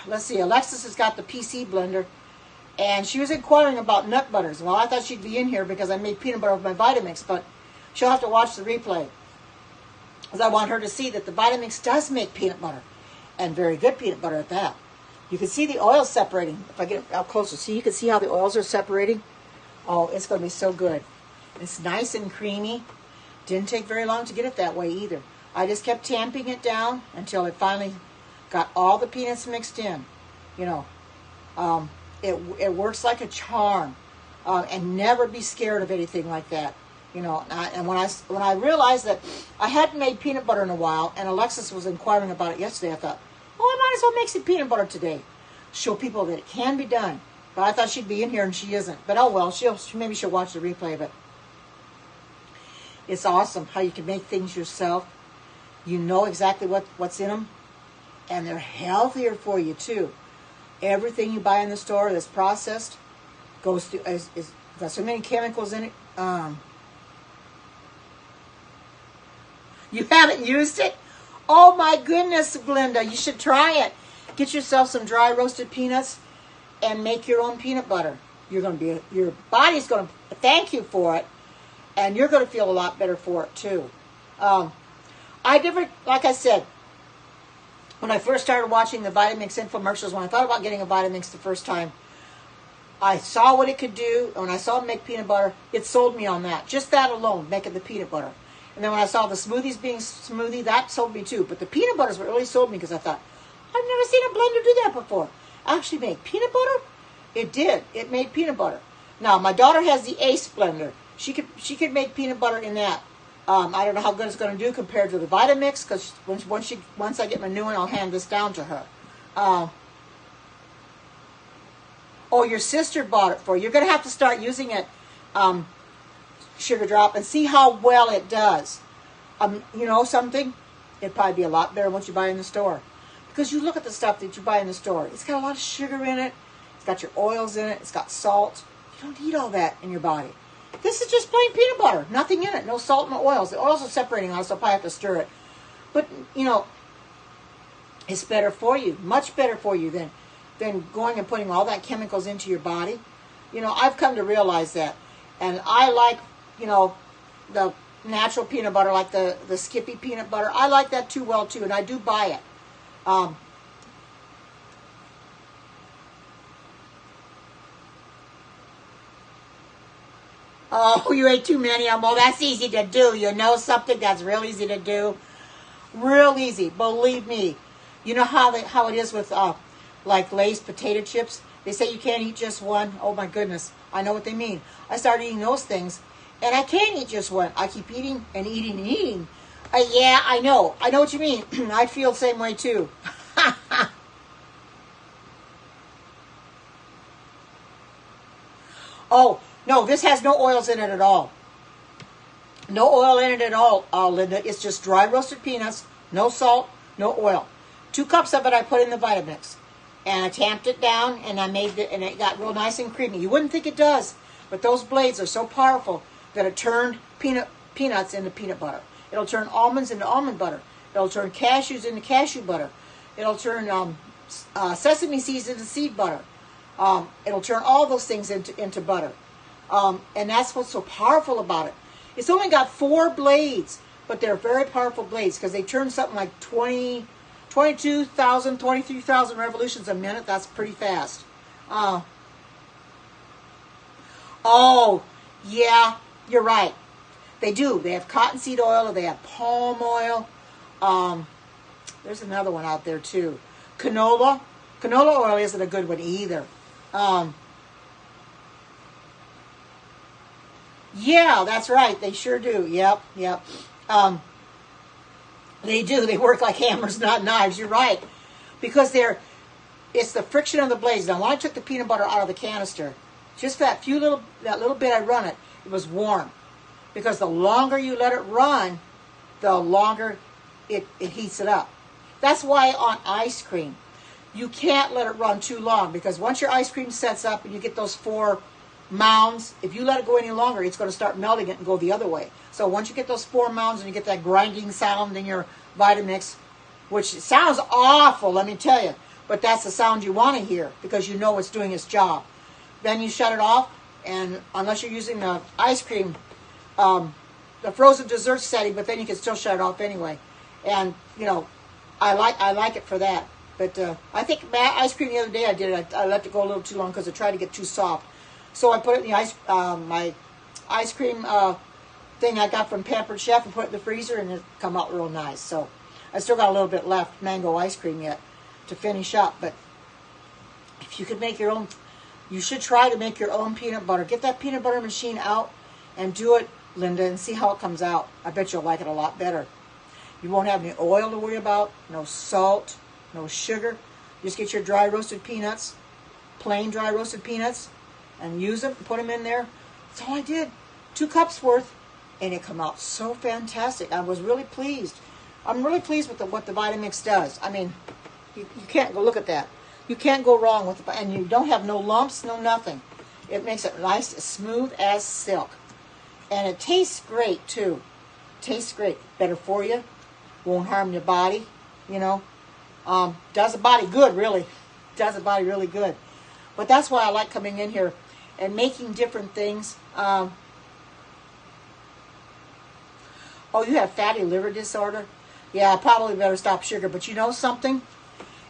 Let's see, Alexis has got the PC blender. And she was inquiring about nut butters. Well, I thought she'd be in here because I made peanut butter with my Vitamix, but she'll have to watch the replay. Because I want her to see that the Vitamix does make peanut butter. And very good peanut butter at that. You can see the oil separating. If I get up closer, see, you can see how the oils are separating. Oh, it's going to be so good. It's nice and creamy. Didn't take very long to get it that way either. I just kept tamping it down until it finally got all the peanuts mixed in. You know, it works like a charm. And never be scared of anything like that. You know, and when I realized that I hadn't made peanut butter in a while, and Alexis was inquiring about it yesterday, I thought, oh, I might as well make some peanut butter today. Show people that it can be done. But I thought she'd be in here, and she isn't. But oh well, maybe she'll watch the replay of it. It's awesome how you can make things yourself. You know exactly what's in them, and they're healthier for you too. Everything you buy in the store that's processed goes through is got so many chemicals in it. You haven't used it? Oh my goodness, Glenda, you should try it. Get yourself some dry roasted peanuts and make your own peanut butter. Your body's going to thank you for it, and you're going to feel a lot better for it too. Like I said, when I first started watching the Vitamix infomercials, when I thought about getting a Vitamix the first time, I saw what it could do. And when I saw it make peanut butter, it sold me on that. Just that alone, making the peanut butter. And then when I saw the smoothies being smoothie, that sold me too. But the peanut butters what really sold me, because I thought, I've never seen a blender do that before. Actually make peanut butter? It did. It made peanut butter. Now, my daughter has the Ace blender. She could make peanut butter in that. I don't know how good it's going to do compared to the Vitamix, because once I get my new one, I'll hand this down to her. Oh, your sister bought it for you. You're going to have to start using it, Sugar Drop, and see how well it does. You know something? It'd probably be a lot better than what you buy in the store. Because you look at the stuff that you buy in the store. It's got a lot of sugar in it. It's got your oils in it. It's got salt. You don't need all that in your body. This is just plain peanut butter. Nothing in it. No salt, no oils. The oils are separating out, so I'll probably have to stir it. But, you know, it's better for you. Much better for you than going and putting all that chemicals into your body. You know, I've come to realize that. And I like, you know, the natural peanut butter, like the Skippy peanut butter. I like that too well, too, and I do buy it. Oh, you ate too many of them. Well, that's easy to do. You know something that's real easy to do? Real easy. Believe me. You know how it is with like Lay's potato chips? They say you can't eat just one. Oh, my goodness. I know what they mean. I started eating those things, and I can't eat just one. I keep eating and eating and eating. Yeah, I know. I know what you mean. I feel the same way, too. Oh, no, this has no oils in it at all. No oil in it at all, Linda. It's just dry roasted peanuts, no salt, no oil. 2 cups of it I put in the Vitamix. And I tamped it down, and I made it, and it got real nice and creamy. You wouldn't think it does, but those blades are so powerful that it turned peanuts into peanut butter. It'll turn almonds into almond butter. It'll turn cashews into cashew butter. It'll turn sesame seeds into seed butter. It'll turn all those things into butter. And that's what's so powerful about it. It's only got 4 blades, but they're very powerful blades because they turn something like 22,000, 23,000 revolutions a minute. That's pretty fast. Oh, yeah, you're right. They do. They have cottonseed oil, or they have palm oil. There's another one out there, too. Canola. Canola oil isn't a good one either. Yeah, that's right. They sure do. Yep. They do. They work like hammers, not knives. You're right. Because it's the friction of the blades. Now, when I took the peanut butter out of the canister, just that little bit I run it, it was warm. Because the longer you let it run, the longer it heats it up. That's why on ice cream, you can't let it run too long. Because once your ice cream sets up and you get those 4 mounds, if you let it go any longer, it's going to start melting it and go the other way. So once you get those 4 mounds and you get that grinding sound in your Vitamix, which sounds awful, let me tell you, but that's the sound you want to hear because you know it's doing its job. Then you shut it off, and unless you're using the ice cream, the frozen dessert setting, but then you can still shut it off anyway. And you know, I like it for that. But I think ice cream the other day I did it. I let it go a little too long because I tried to get too soft. So I put it in the my ice cream thing I got from Pampered Chef and put it in the freezer, and it come out real nice. So I still got a little bit left, mango ice cream yet to finish up. But if you could make your own, you should try to make your own peanut butter. Get that peanut butter machine out and do it, Linda, and see how it comes out. I bet you'll like it a lot better. You won't have any oil to worry about, no salt, no sugar. Just get your dry roasted peanuts, plain dry roasted peanuts, and use them, put them in there. That's all I did. 2 cups worth, and it come out so fantastic. I was really pleased. I'm really pleased with what the Vitamix does. I mean, you can't go look at that. You can't go wrong with it, and you don't have no lumps, no nothing. It makes it nice, smooth as silk. And it tastes great, too. Tastes great. Better for you. Won't harm your body, you know. Does the body good, really. Does the body really good. But that's why I like coming in here and making different things. Oh, you have fatty liver disorder? Yeah, I probably better stop sugar. But you know something?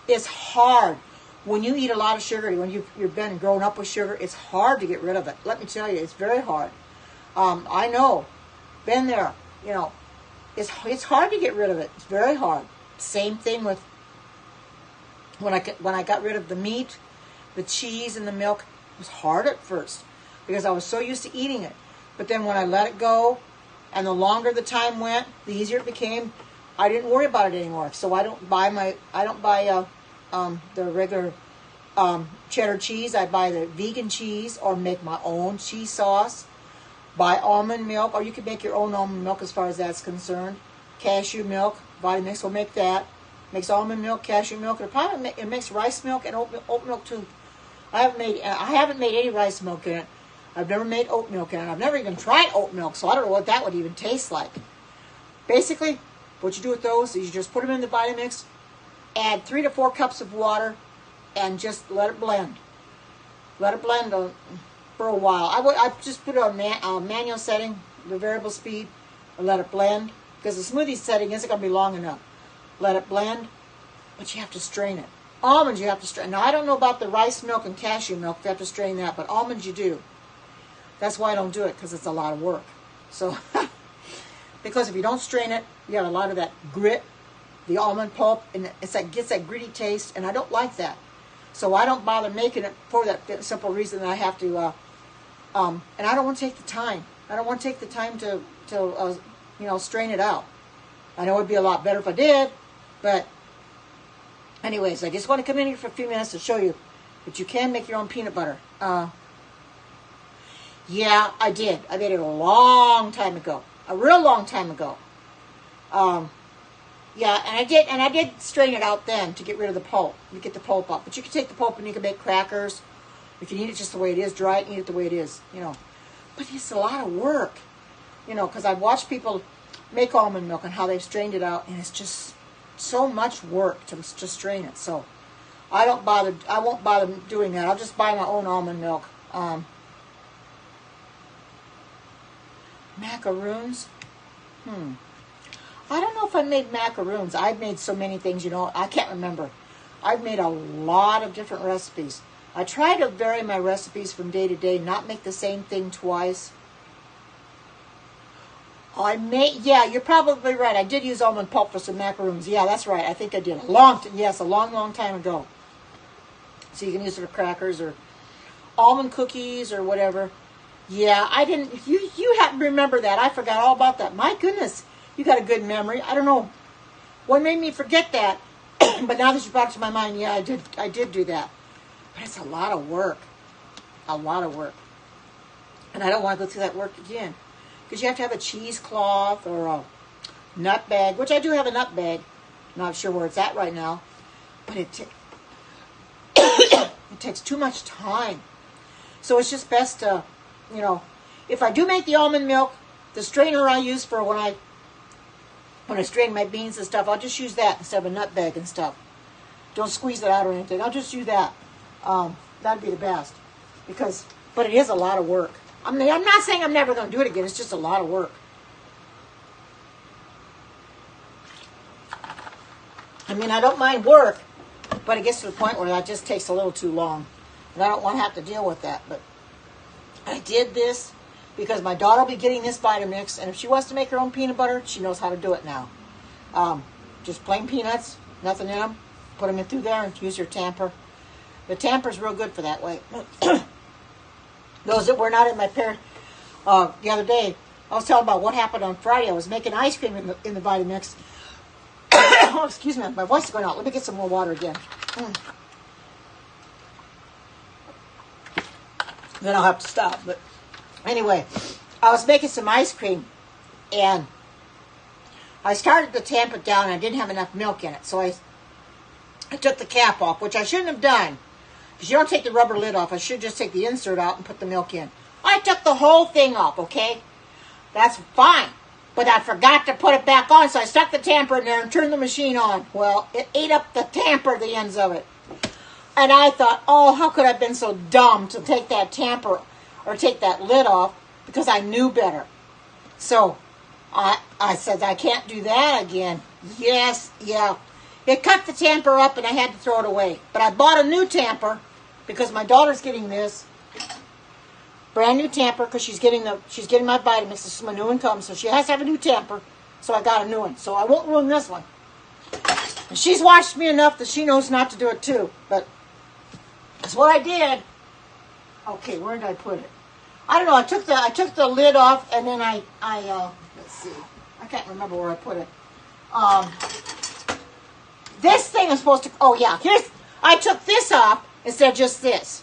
It's hard. When you eat a lot of sugar, when you've been growing up with sugar, it's hard to get rid of it. Let me tell you, it's very hard. I know. Been there. You know, it's hard to get rid of it. It's very hard. Same thing with when I got rid of the meat, the cheese, and the milk. It was hard at first because I was so used to eating it. But then when I let it go, and the longer the time went, the easier it became. I didn't worry about it anymore. So I don't buy the regular cheddar cheese. I buy the vegan cheese or make my own cheese sauce. Buy almond milk, or you can make your own almond milk as far as that's concerned. Cashew milk, vitamix will make that. Makes almond milk, cashew milk. It makes rice milk and oat milk too. I haven't made any rice milk in it. I've never made oat milk in it. I've never even tried oat milk, so I don't know what that would even taste like. Basically, what you do with those is you just put them in the Vitamix, add 3 to 4 cups of water, and just let it blend. Let it blend for a while. I just put it on manual setting, the variable speed, and let it blend, because the smoothie setting isn't going to be long enough. Let it blend, but you have to strain it. Almonds you have to strain. Now, I don't know about the rice milk and cashew milk, if you have to strain that, but almonds you do. That's why I don't do it, because it's a lot of work. So, because if you don't strain it, you have a lot of that grit, the almond pulp, and gets that gritty taste, and I don't like that. So I don't bother making it for that simple reason that I have to, and I don't want to take the time. I don't want to take the time to strain it out. I know it would be a lot better if I did, but anyways, I just want to come in here for a few minutes to show you that you can make your own peanut butter. Yeah, I did. I made it a long time ago. A real long time ago. Yeah, and I did strain it out then to get rid of the pulp, to get the pulp up. But you can take the pulp and you can make crackers. You can eat it just the way it is, dry it and eat it the way it is, But it's a lot of work, because I've watched people make almond milk and how they've strained it out, and it's just so much work to strain it. So I won't bother doing that. I'll just buy my own almond milk. Macaroons? I don't know if I made macaroons. I've made so many things, I can't remember. I've made a lot of different recipes. I try to vary my recipes from day to day, not make the same thing twice. Yeah, you're probably right. I did use almond pulp for some macaroons. Yeah, that's right. I think I did. A long time ago. So you can use it for crackers or almond cookies or whatever. Yeah, I didn't. You happen to remember that. I forgot all about that. My goodness, you got a good memory. I don't know what made me forget that, but now that you brought it to my mind, yeah, I did do that. But it's a lot of work. A lot of work. And I don't want to go through that work again. Because you have to have a cheesecloth or a nut bag, which I do have a nut bag. Not sure where it's at right now. But it takes too much time. So it's just best to, if I do make the almond milk, the strainer I use for when I strain my beans and stuff, I'll just use that instead of a nut bag and stuff. Don't squeeze it out or anything. I'll just use that. That'd be the best. But it is a lot of work. I'm not saying I'm never going to do it again. It's just a lot of work. I don't mind work, but it gets to the point where that just takes a little too long. And I don't want to have to deal with that. But I did this because my daughter will be getting this Vitamix, and if she wants to make her own peanut butter, she knows how to do it now. Just plain peanuts, nothing in them. Put them in through there and use your tamper. The tamper's real good for that way. Those that were not in my parent, the other day, I was telling about what happened on Friday. I was making ice cream in the Vitamix. Oh, excuse me, my voice is going out. Let me get some more water again. Then I'll have to stop. But anyway, I was making some ice cream, and I started to tamp it down, and I didn't have enough milk in it. So I took the cap off, which I shouldn't have done. Because you don't take the rubber lid off. I should just take the insert out and put the milk in. I took the whole thing off, okay? That's fine. But I forgot to put it back on, so I stuck the tamper in there and turned the machine on. Well, it ate up the tamper, the ends of it. And I thought, oh, how could I have been so dumb to take that tamper or take that lid off, because I knew better. So I said, I can't do that again. Yes, yeah. It cut the tamper up and I had to throw it away. But I bought a new tamper because my daughter's getting this. Brand new tamper because she's getting my vitamix. This is my new income, so she has to have a new tamper. So I got a new one. So I won't ruin this one. And she's watched me enough that she knows not to do it too. But that's what I did. Okay, where did I put it? I don't know. I took the lid off, and then I let's see. I can't remember where I put it. This thing is supposed to. Oh yeah, I took this off instead of just this.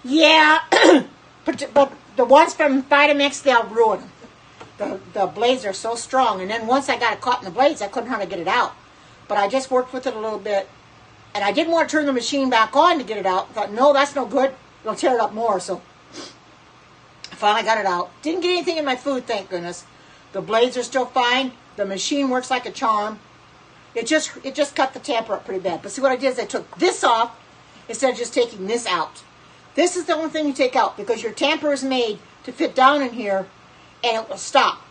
Yeah, but the ones from Vitamix, they'll ruin them. The blades are so strong, and then once I got it caught in the blades, I couldn't hardly get it out. But I just worked with it a little bit. And I didn't want to turn the machine back on to get it out. I thought, no, that's no good. It'll tear it up more. So I finally got it out. Didn't get anything in my food, thank goodness. The blades are still fine. The machine works like a charm. It just cut the tamper up pretty bad. But see what I did is I took this off instead of just taking this out. This is the only thing you take out because your tamper is made to fit down in here and it will stop.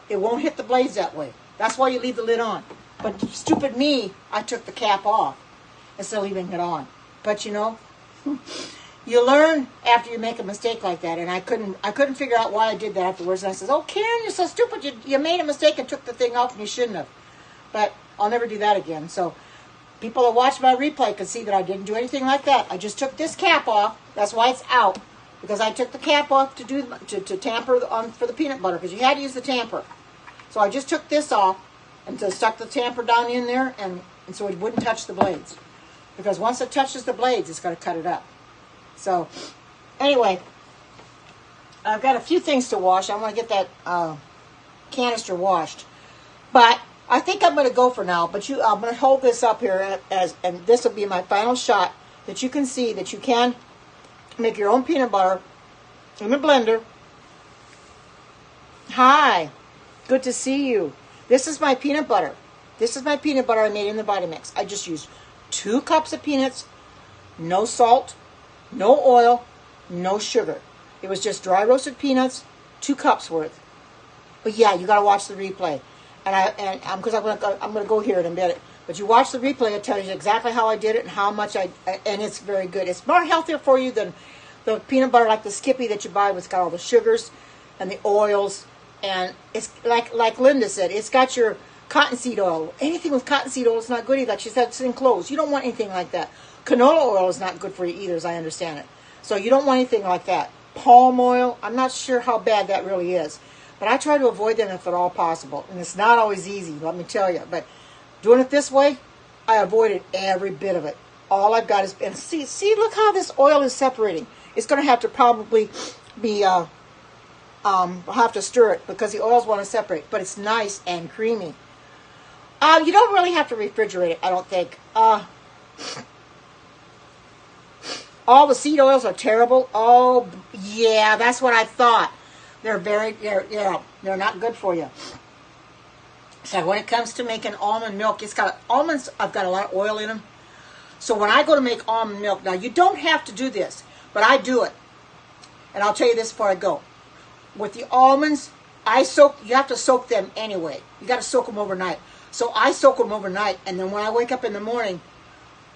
It won't hit the blades that way. That's why you leave the lid on. But stupid me, I took the cap off instead of leaving it on. But you know, you learn after you make a mistake like that. And I couldn't figure out why I did that afterwards. And I said, oh, Karen, you're so stupid. You made a mistake and took the thing off and you shouldn't have. But I'll never do that again. So people that watch my replay can see that I didn't do anything like that. I just took this cap off. That's why it's out. Because I took the cap off to tamper for the peanut butter. Because you had to use the tamper. So I just took this off and just stuck the tamper down in there. And so it wouldn't touch the blades. Because once it touches the blades, it's going to cut it up. So, anyway, I've got a few things to wash. I want to get that canister washed. But I think I'm going to go for now. But I'm going to hold this up here, and this will be my final shot that you can see that you can make your own peanut butter in the blender. Hi, good to see you. This is my peanut butter. This is my peanut butter I made in the Vitamix. I just used 2 cups of peanuts, no salt, no oil, no sugar. It was just dry roasted peanuts, 2 cups worth. But yeah, you got to watch the replay, and because I'm going to go here in a minute. But you watch the replay; it tells you exactly how I did it and how much and it's very good. It's more healthier for you than the peanut butter like the Skippy that you buy. It's got all the sugars and the oils, and it's like Linda said, it's got your cottonseed oil. Anything with cottonseed oil is not good either. Like she said, it's in clothes. You don't want anything like that. Canola oil is not good for you either, as I understand it. So you don't want anything like that. Palm oil, I'm not sure how bad that really is. But I try to avoid them if at all possible. And it's not always easy, let me tell you. But doing it this way, I avoided every bit of it. All I've got is... And see, look how this oil is separating. It's going to have to probably be... I'll have to stir it because the oils want to separate. But it's nice and creamy. You don't really have to refrigerate it, I don't think. All the seed oils are terrible. Oh, yeah, that's what I thought. They're not good for you. So when it comes to making almond milk, almonds have got a lot of oil in them. So when I go to make almond milk, now you don't have to do this, but I do it. And I'll tell you this before I go. With the almonds, you have to soak them anyway. You got to soak them overnight. So I soak them overnight, and then when I wake up in the morning,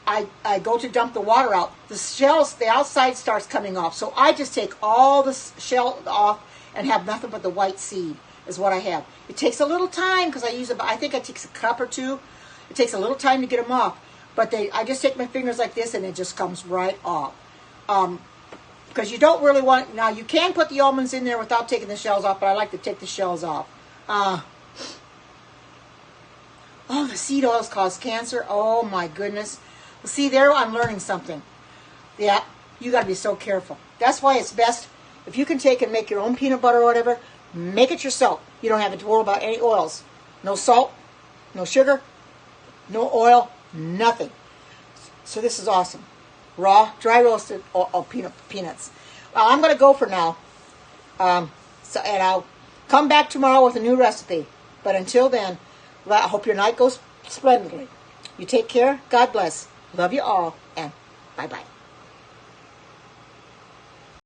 I go to dump the water out. The outside starts coming off. So I just take all the shell off and have nothing but the white seed is what I have. It takes a little time because I think it takes a cup or two. It takes a little time to get them off. But I just take my fingers like this and it just comes right off. Because you don't really want... Now, you can put the almonds in there without taking the shells off, but I like to take the shells off. Oh, the seed oils cause cancer. Oh, my goodness. Well, see, there I'm learning something. Yeah, you got to be so careful. That's why it's best, if you can take and make your own peanut butter or whatever, make it yourself. You don't have to worry about any oils. No salt, no sugar, no oil, nothing. So this is awesome. Raw, dry roasted peanuts. Well, I'm going to go for now. And I'll come back tomorrow with a new recipe. But until then, I hope your night goes splendidly. You take care. God bless. Love you all. And bye-bye.